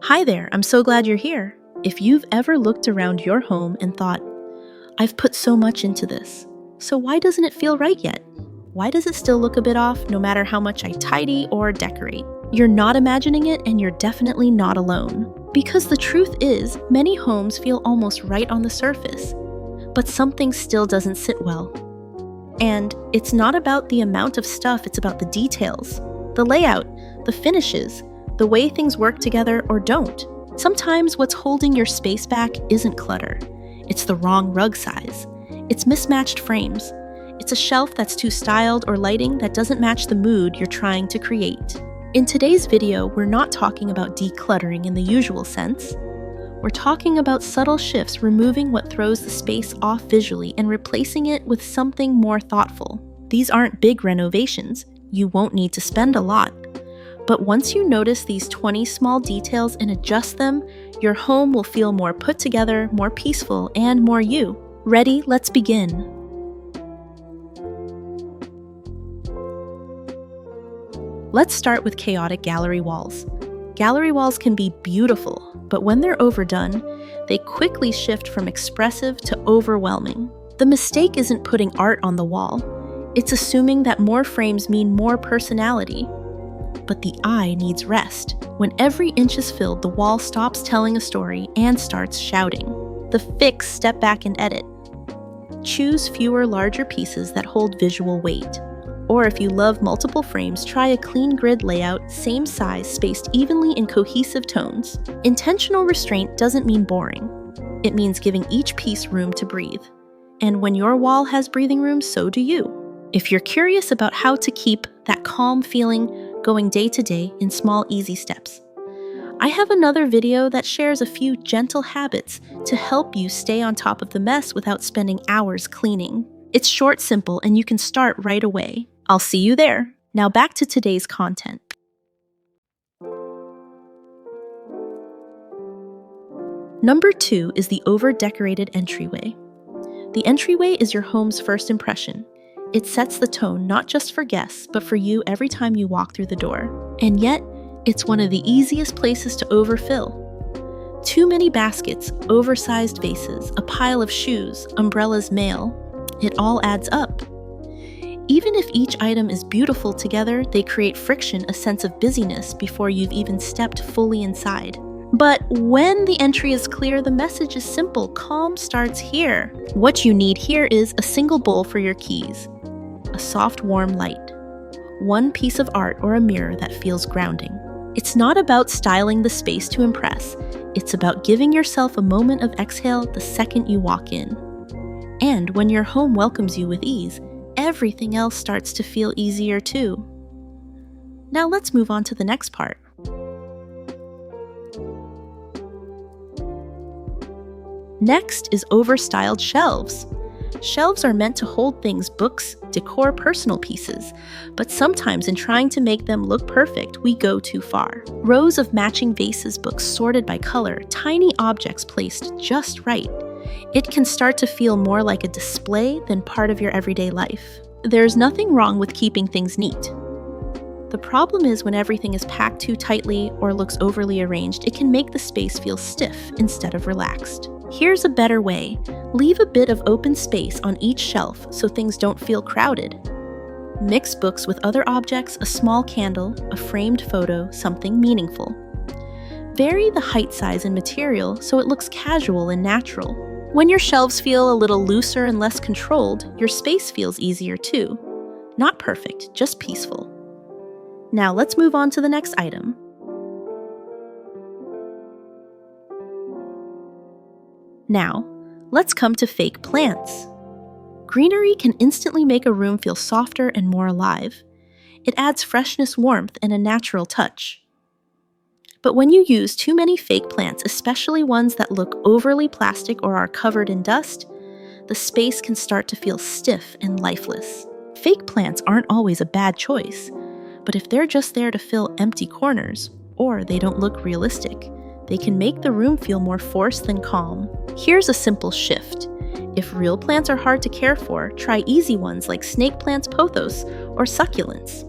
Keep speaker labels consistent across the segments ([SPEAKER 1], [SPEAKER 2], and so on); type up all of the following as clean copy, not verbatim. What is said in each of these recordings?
[SPEAKER 1] Hi there, I'm so glad you're here. If you've ever looked around your home and thought, I've put so much into this, so why doesn't it feel right yet? Why does it still look a bit off no matter how much I tidy or decorate? You're not imagining it, and you're definitely not alone. Because the truth is, many homes feel almost right on the surface, but something still doesn't sit well. And it's not about the amount of stuff, it's about the details, the layout, the finishes, the way things work together or don't. Sometimes what's holding your space back isn't clutter. It's the wrong rug size. It's mismatched frames. It's a shelf that's too styled or lighting that doesn't match the mood you're trying to create. In today's video, we're not talking about decluttering in the usual sense. We're talking about subtle shifts, removing what throws the space off visually and replacing it with something more thoughtful. These aren't big renovations. You won't need to spend a lot. But once you notice these 20 small details and adjust them, your home will feel more put together, more peaceful, and more you. Ready? Let's begin. Let's start with chaotic gallery walls. Gallery walls can be beautiful, but when they're overdone, they quickly shift from expressive to overwhelming. The mistake isn't putting art on the wall. It's assuming that more frames mean more personality. But the eye needs rest. When every inch is filled, the wall stops telling a story and starts shouting. The fix: step back and edit. Choose fewer, larger pieces that hold visual weight. Or if you love multiple frames, try a clean grid layout, same size, spaced evenly in cohesive tones. Intentional restraint doesn't mean boring. It means giving each piece room to breathe. And when your wall has breathing room, so do you. If you're curious about how to keep that calm feeling going day to day in small, easy steps, I have another video that shares a few gentle habits to help you stay on top of the mess without spending hours cleaning. It's short, simple, and you can start right away. I'll see you there. Now back to today's content. Number 2 is the overdecorated entryway. The entryway is your home's first impression. It sets the tone not just for guests, but for you every time you walk through the door. And yet, it's one of the easiest places to overfill. Too many baskets, oversized vases, a pile of shoes, umbrellas, mail. It all adds up. Even if each item is beautiful together, they create friction, a sense of busyness before you've even stepped fully inside. But when the entry is clear, the message is simple: calm starts here. What you need here is a single bowl for your keys, a soft, warm light, one piece of art or a mirror that feels grounding. It's not about styling the space to impress. It's about giving yourself a moment of exhale the second you walk in. And when your home welcomes you with ease, everything else starts to feel easier too. Now let's move on to the next part. Next is overstyled shelves. Shelves are meant to hold things, books, decor, personal pieces, but sometimes in trying to make them look perfect, we go too far. Rows of matching vases, books sorted by color, tiny objects placed just right. It can start to feel more like a display than part of your everyday life. There's nothing wrong with keeping things neat. The problem is when everything is packed too tightly or looks overly arranged, it can make the space feel stiff instead of relaxed. Here's a better way. Leave a bit of open space on each shelf so things don't feel crowded. Mix books with other objects, a small candle, a framed photo, something meaningful. Vary the height, size, and material so it looks casual and natural. When your shelves feel a little looser and less controlled, your space feels easier too. Not perfect, just peaceful. Now let's move on to the next item. Now, let's come to fake plants. Greenery can instantly make a room feel softer and more alive. It adds freshness, warmth, and a natural touch. But when you use too many fake plants, especially ones that look overly plastic or are covered in dust, the space can start to feel stiff and lifeless. Fake plants aren't always a bad choice, but if they're just there to fill empty corners, or they don't look realistic, they can make the room feel more forced than calm. Here's a simple shift. If real plants are hard to care for, try easy ones like snake plants, pothos, or succulents.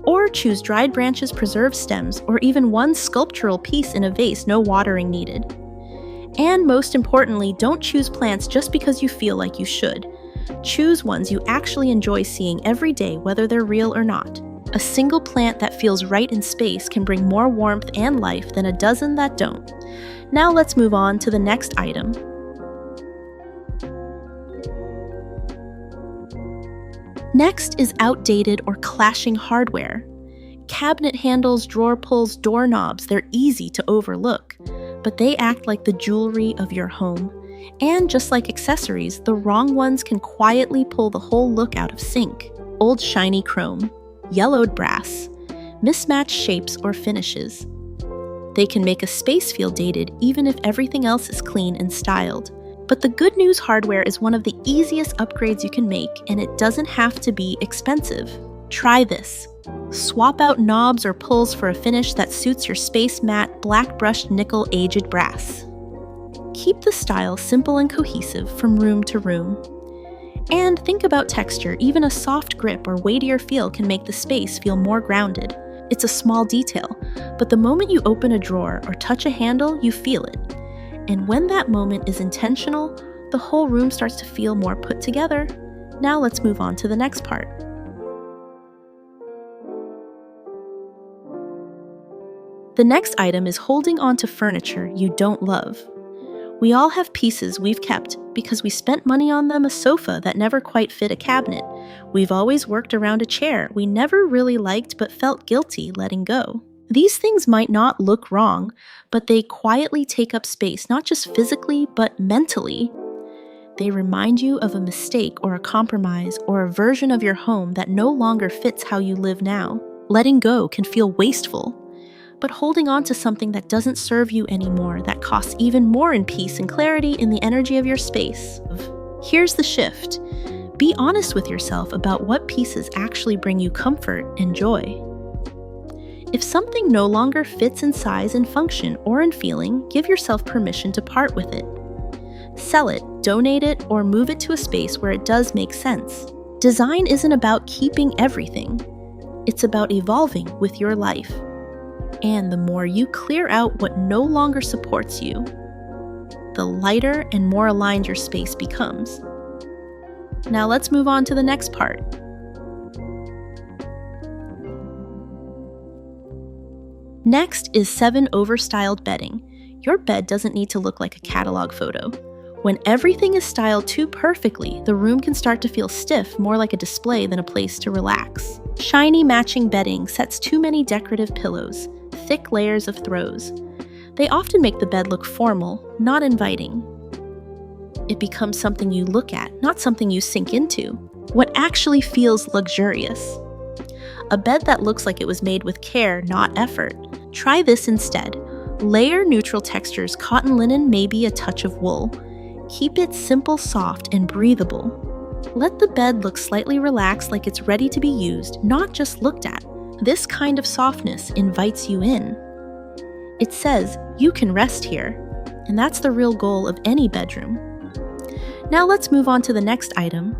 [SPEAKER 1] Or choose dried branches, preserved stems, or even one sculptural piece in a vase, no watering needed. And most importantly, don't choose plants just because you feel like you should. Choose ones you actually enjoy seeing every day, whether they're real or not. A single plant that feels right in space can bring more warmth and life than a dozen that don't. Now let's move on to the next item. Next is outdated or clashing hardware. Cabinet handles, drawer pulls, doorknobs, they're easy to overlook, but they act like the jewelry of your home. And just like accessories, the wrong ones can quietly pull the whole look out of sync. Old shiny chrome, yellowed brass, mismatched shapes or finishes. They can make a space feel dated even if everything else is clean and styled. But the good news, hardware is one of the easiest upgrades you can make, and it doesn't have to be expensive. Try this. Swap out knobs or pulls for a finish that suits your space matte, black brushed nickel aged brass. Keep the style simple and cohesive from room to room. And think about texture. Even a soft grip or weightier feel can make the space feel more grounded. It's a small detail, but the moment you open a drawer or touch a handle, you feel it. And when that moment is intentional, the whole room starts to feel more put together. Now let's move on to the next part. The next item is holding on to furniture you don't love. We all have pieces we've kept because we spent money on them, a sofa that never quite fit a cabinet. We've always worked around a chair we never really liked but felt guilty letting go. These things might not look wrong, but they quietly take up space, not just physically, but mentally. They remind you of a mistake or a compromise or a version of your home that no longer fits how you live now. Letting go can feel wasteful, but holding on to something that doesn't serve you anymore, that costs even more in peace and clarity in the energy of your space. Here's the shift. Be honest with yourself about what pieces actually bring you comfort and joy. If something no longer fits in size and function or in feeling, give yourself permission to part with it. Sell it, donate it, or move it to a space where it does make sense. Design isn't about keeping everything. It's about evolving with your life. And the more you clear out what no longer supports you, the lighter and more aligned your space becomes. Now let's move on to the next part. Next is 7 overstyled bedding. Your bed doesn't need to look like a catalog photo. When everything is styled too perfectly, the room can start to feel stiff, more like a display than a place to relax. Shiny matching bedding sets too many decorative pillows, thick layers of throws. They often make the bed look formal, not inviting. It becomes something you look at, not something you sink into. What actually feels luxurious. A bed that looks like it was made with care, not effort. Try this instead. Layer neutral textures, cotton, linen, maybe a touch of wool. Keep it simple, soft, and breathable. Let the bed look slightly relaxed, like it's ready to be used, not just looked at. This kind of softness invites you in. It says, you can rest here. And that's the real goal of any bedroom. Now let's move on to the next item.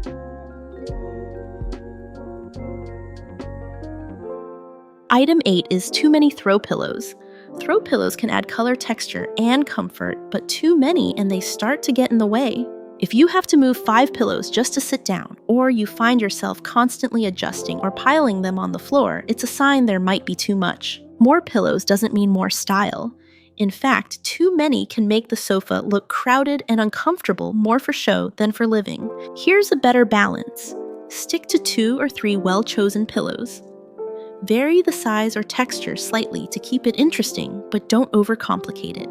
[SPEAKER 1] Item 8 is too many throw pillows. Throw pillows can add color, texture, and comfort, but too many and they start to get in the way. If you have to move 5 pillows just to sit down, or you find yourself constantly adjusting or piling them on the floor, it's a sign there might be too much. More pillows doesn't mean more style. In fact, too many can make the sofa look crowded and uncomfortable, more for show than for living. Here's a better balance. Stick to 2 or 3 well-chosen pillows. Vary the size or texture slightly to keep it interesting, but don't overcomplicate it.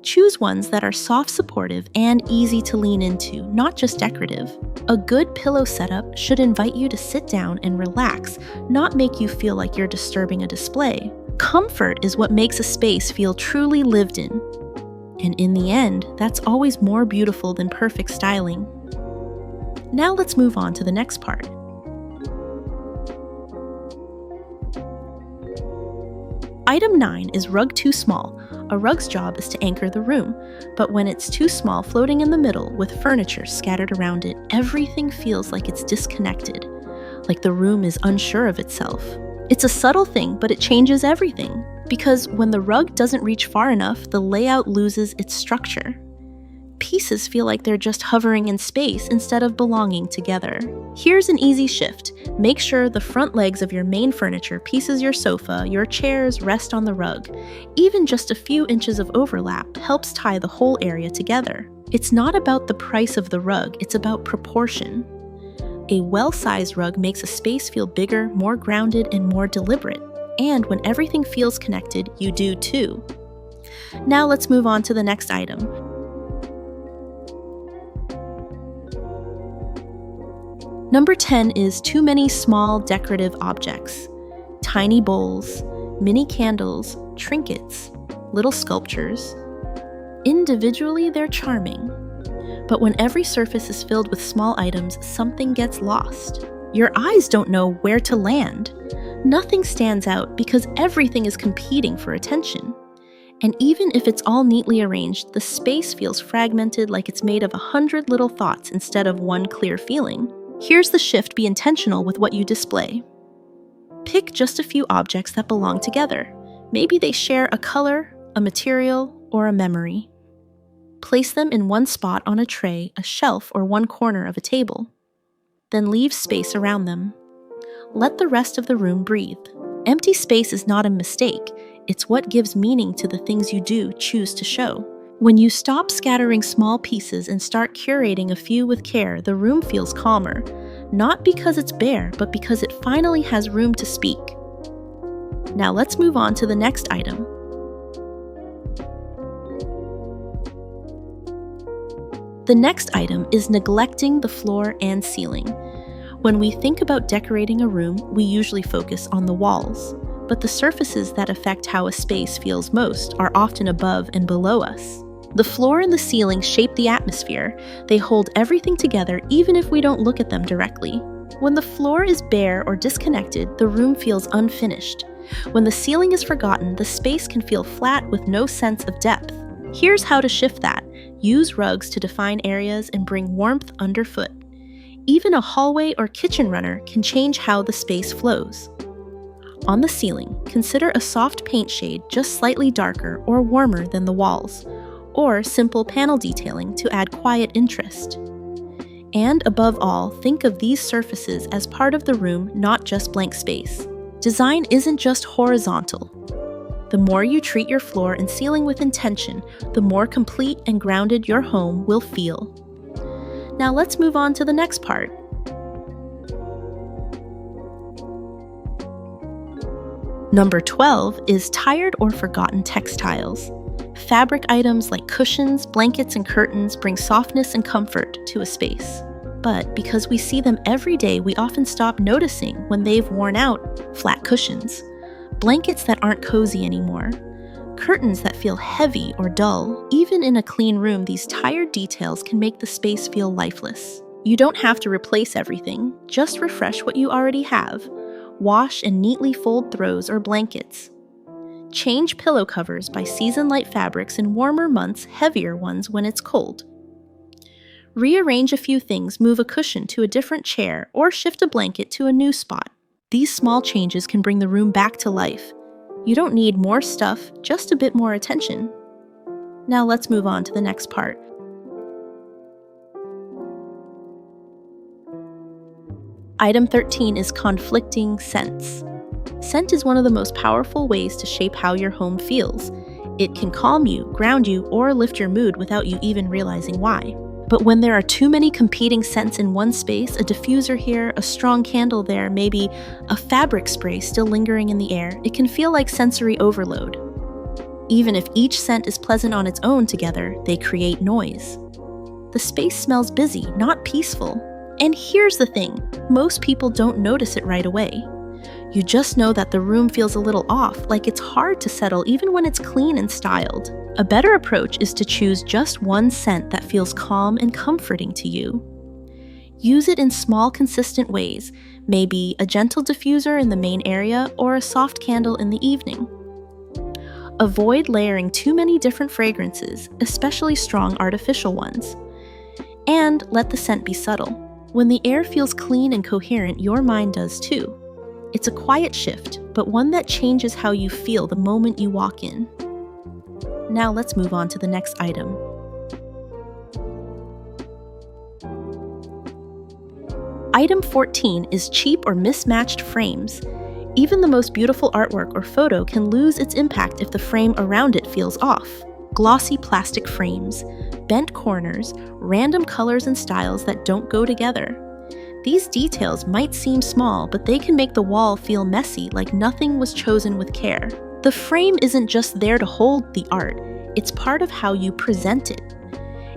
[SPEAKER 1] Choose ones that are soft, supportive, and easy to lean into, not just decorative. A good pillow setup should invite you to sit down and relax, not make you feel like you're disturbing a display. Comfort is what makes a space feel truly lived in. And in the end, that's always more beautiful than perfect styling. Now let's move on to the next part. Item 9 is rug too small. A rug's job is to anchor the room, but when it's too small, floating in the middle with furniture scattered around it, everything feels like it's disconnected, like the room is unsure of itself. It's a subtle thing, but it changes everything. Because when the rug doesn't reach far enough, the layout loses its structure. Pieces feel like they're just hovering in space instead of belonging together. Here's an easy shift. Make sure the front legs of your main furniture, pieces your sofa, your chairs rest on the rug. Even just a few inches of overlap helps tie the whole area together. It's not about the price of the rug, it's about proportion. A well-sized rug makes a space feel bigger, more grounded, and more deliberate. And when everything feels connected, you do too. Now let's move on to the next item. Number 10 is too many small decorative objects. Tiny bowls, mini candles, trinkets, little sculptures. Individually, they're charming. But when every surface is filled with small items, something gets lost. Your eyes don't know where to land. Nothing stands out because everything is competing for attention. And even if it's all neatly arranged, the space feels fragmented, like it's made of 100 little thoughts instead of one clear feeling. Here's the shift: be intentional with what you display. Pick just a few objects that belong together. Maybe they share a color, a material, or a memory. Place them in one spot on a tray, a shelf, or one corner of a table. Then leave space around them. Let the rest of the room breathe. Empty space is not a mistake. It's what gives meaning to the things you do choose to show. When you stop scattering small pieces and start curating a few with care, the room feels calmer. Not because it's bare, but because it finally has room to speak. Now let's move on to the next item. The next item is neglecting the floor and ceiling. When we think about decorating a room, we usually focus on the walls, but the surfaces that affect how a space feels most are often above and below us. The floor and the ceiling shape the atmosphere. They hold everything together even if we don't look at them directly. When the floor is bare or disconnected, the room feels unfinished. When the ceiling is forgotten, the space can feel flat with no sense of depth. Here's how to shift that. Use rugs to define areas and bring warmth underfoot. Even a hallway or kitchen runner can change how the space flows. On the ceiling, consider a soft paint shade just slightly darker or warmer than the walls, or simple panel detailing to add quiet interest. And above all, think of these surfaces as part of the room, not just blank space. Design isn't just horizontal. The more you treat your floor and ceiling with intention, the more complete and grounded your home will feel. Now let's move on to the next part. Number 12 is tired or forgotten textiles. Fabric items like cushions, blankets, and curtains bring softness and comfort to a space. But because we see them every day, we often stop noticing when they've worn out. Flat cushions, blankets that aren't cozy anymore, curtains that feel heavy or dull. Even in a clean room, these tired details can make the space feel lifeless. You don't have to replace everything, just refresh what you already have. Wash and neatly fold throws or blankets. Change pillow covers by season-light fabrics in warmer months, heavier ones when it's cold. Rearrange a few things, move a cushion to a different chair, or shift a blanket to a new spot. These small changes can bring the room back to life. You don't need more stuff, just a bit more attention. Now let's move on to the next part. Item 13 is conflicting scents. Scent is one of the most powerful ways to shape how your home feels. It can calm you, ground you, or lift your mood without you even realizing why. But when there are too many competing scents in one space, a diffuser here, a strong candle there, maybe a fabric spray still lingering in the air, it can feel like sensory overload. Even if each scent is pleasant on its own, together, they create noise. The space smells busy, not peaceful. And here's the thing, most people don't notice it right away. You just know that the room feels a little off, like it's hard to settle even when it's clean and styled. A better approach is to choose just one scent that feels calm and comforting to you. Use it in small, consistent ways, maybe a gentle diffuser in the main area or a soft candle in the evening. Avoid layering too many different fragrances, especially strong artificial ones. And let the scent be subtle. When the air feels clean and coherent, your mind does too. It's a quiet shift, but one that changes how you feel the moment you walk in. Now let's move on to the next item. Item 14 is cheap or mismatched frames. Even the most beautiful artwork or photo can lose its impact if the frame around it feels off. Glossy plastic frames, bent corners, random colors and styles that don't go together. These details might seem small, but they can make the wall feel messy, like nothing was chosen with care. The frame isn't just there to hold the art, it's part of how you present it.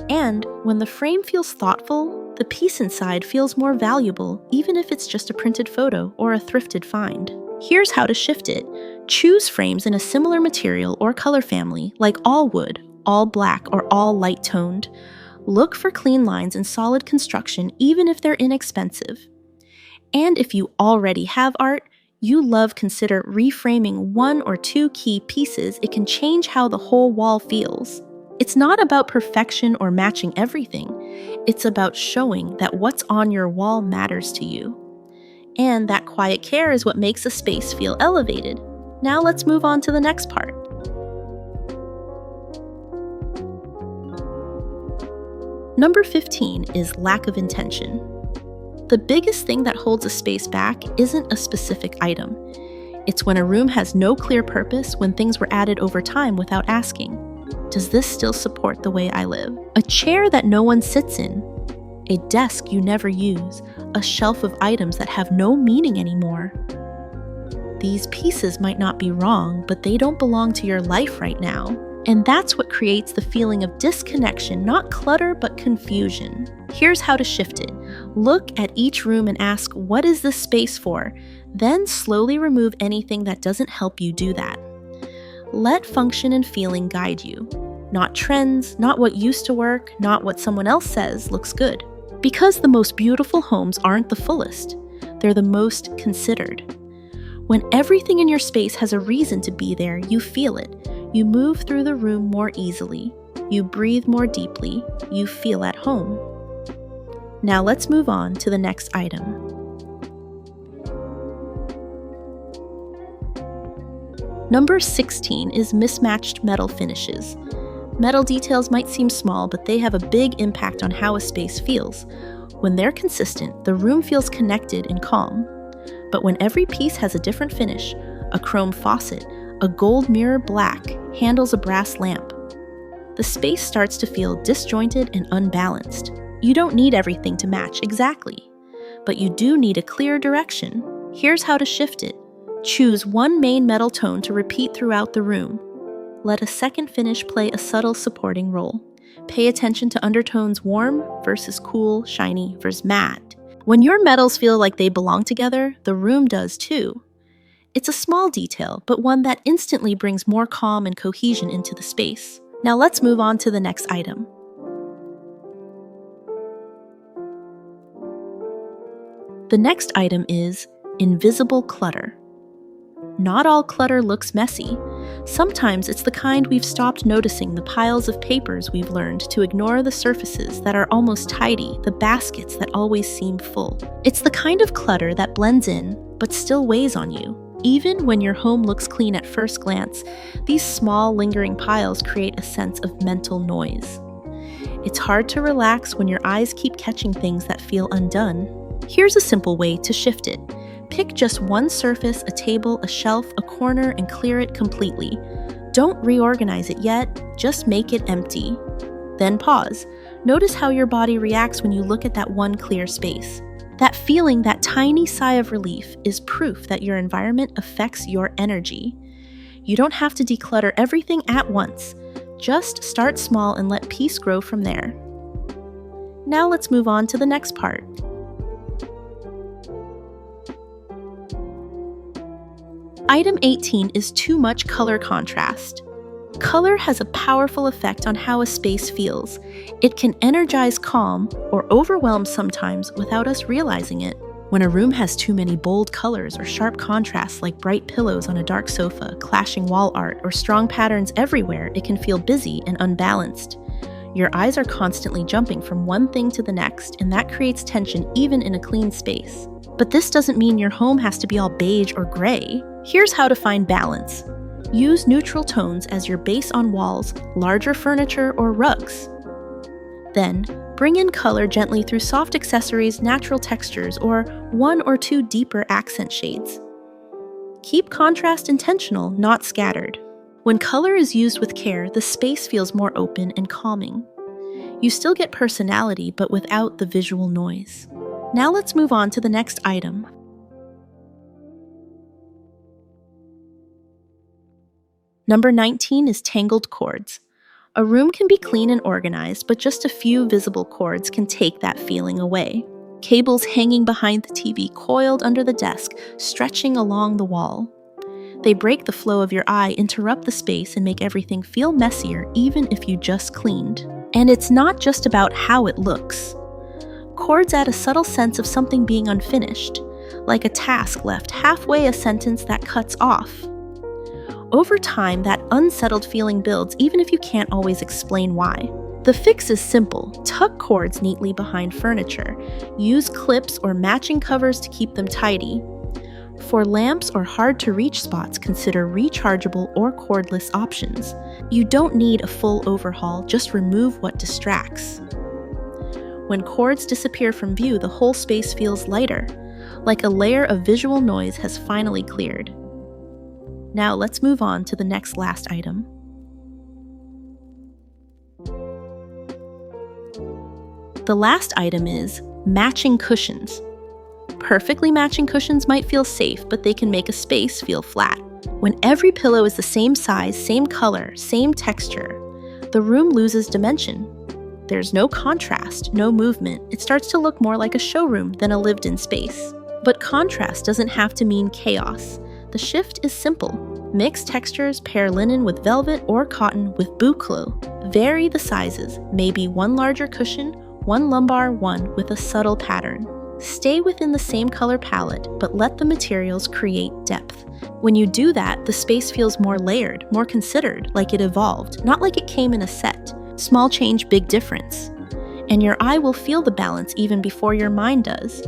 [SPEAKER 1] And when the frame feels thoughtful, the piece inside feels more valuable, even if it's just a printed photo or a thrifted find. Here's how to shift it. Choose frames in a similar material or color family, like all wood, all black, or all light-toned. Look for clean lines and solid construction, even if they're inexpensive. And if you already have art you love, consider reframing one or two key pieces. It can change how the whole wall feels. It's not about perfection or matching everything. It's about showing that what's on your wall matters to you. And that quiet care is what makes a space feel elevated. Now let's move on to the next part. Number 15 is lack of intention. The biggest thing that holds a space back isn't a specific item. It's when a room has no clear purpose, when things were added over time without asking. Does this still support the way I live? A chair that no one sits in, a desk you never use, a shelf of items that have no meaning anymore. These pieces might not be wrong, but they don't belong to your life right now. And that's what creates the feeling of disconnection, not clutter, but confusion. Here's how to shift it. Look at each room and ask, what is this space for? Then slowly remove anything that doesn't help you do that. Let function and feeling guide you. Not trends, not what used to work, not what someone else says looks good. Because the most beautiful homes aren't the fullest. They're the most considered. When everything in your space has a reason to be there, you feel it. You move through the room more easily. You breathe more deeply. You feel at home. Now let's move on to the next item. Number 16 is mismatched metal finishes. Metal details might seem small, but they have a big impact on how a space feels. When they're consistent, the room feels connected and calm. But when every piece has a different finish, a chrome faucet, a gold mirror black, handles a brass lamp, the space starts to feel disjointed and unbalanced. You don't need everything to match exactly, but you do need a clear direction. Here's how to shift it. Choose one main metal tone to repeat throughout the room. Let a second finish play a subtle supporting role. Pay attention to undertones: warm versus cool, shiny versus matte. When your metals feel like they belong together, the room does too. It's a small detail, but one that instantly brings more calm and cohesion into the space. Now let's move on to the next item. The next item is Invisible Clutter. Not all clutter looks messy. Sometimes it's the kind we've stopped noticing, the piles of papers we've learned to ignore, the surfaces that are almost tidy, the baskets that always seem full. It's the kind of clutter that blends in, but still weighs on you. Even when your home looks clean at first glance, these small, lingering piles create a sense of mental noise. It's hard to relax when your eyes keep catching things that feel undone. Here's a simple way to shift it. Pick just one surface, a table, a shelf, a corner, and clear it completely. Don't reorganize it yet, just make it empty. Then pause. Notice how your body reacts when you look at that one clear space. That feeling, that tiny sigh of relief, is proof that your environment affects your energy. You don't have to declutter everything at once. Just start small and let peace grow from there. Now let's move on to the next part. Item 18 is too much color contrast. Color has a powerful effect on how a space feels. It can energize calm or overwhelm sometimes without us realizing it. When a room has too many bold colors or sharp contrasts like bright pillows on a dark sofa, clashing wall art, or strong patterns everywhere, it can feel busy and unbalanced. Your eyes are constantly jumping from one thing to the next, and that creates tension even in a clean space. But this doesn't mean your home has to be all beige or gray. Here's how to find balance. Use neutral tones as your base on walls, larger furniture, or rugs. Then, bring in color gently through soft accessories, natural textures, or one or two deeper accent shades. Keep contrast intentional, not scattered. When color is used with care, the space feels more open and calming. You still get personality, but without the visual noise. Now let's move on to the next item. Number 19 is Tangled Cords. A room can be clean and organized, but just a few visible cords can take that feeling away. Cables hanging behind the TV, coiled under the desk, stretching along the wall. They break the flow of your eye, interrupt the space, and make everything feel messier even if you just cleaned. And it's not just about how it looks. Cords add a subtle sense of something being unfinished, like a task left halfway, a sentence that cuts off. Over time, that unsettled feeling builds even if you can't always explain why. The fix is simple. Tuck cords neatly behind furniture. Use clips or matching covers to keep them tidy. For lamps or hard-to-reach spots, consider rechargeable or cordless options. You don't need a full overhaul, just remove what distracts. When cords disappear from view, the whole space feels lighter, like a layer of visual noise has finally cleared. Now let's move on to the next last item. The last item is matching cushions. Perfectly matching cushions might feel safe, but they can make a space feel flat. When every pillow is the same size, same color, same texture, the room loses dimension. There's no contrast, no movement. It starts to look more like a showroom than a lived-in space. But contrast doesn't have to mean chaos. The shift is simple. Mix textures, pair linen with velvet or cotton with boucle. Vary the sizes, maybe one larger cushion, one lumbar, one with a subtle pattern. Stay within the same color palette, but let the materials create depth. When you do that, the space feels more layered, more considered, like it evolved, not like it came in a set. Small change, big difference. And your eye will feel the balance even before your mind does.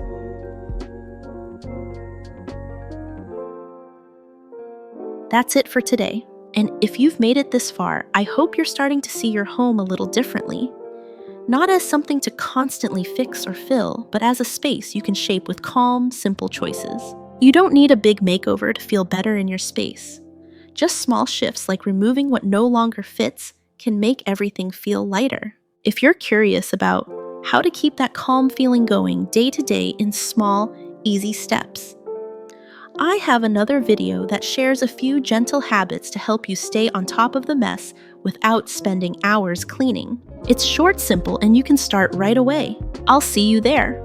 [SPEAKER 1] That's it for today. And if you've made it this far, I hope you're starting to see your home a little differently. Not as something to constantly fix or fill, but as a space you can shape with calm, simple choices. You don't need a big makeover to feel better in your space. Just small shifts like removing what no longer fits can make everything feel lighter. If you're curious about how to keep that calm feeling going day to day in small, easy steps, I have another video that shares a few gentle habits to help you stay on top of the mess without spending hours cleaning. It's short, simple, and you can start right away. I'll see you there.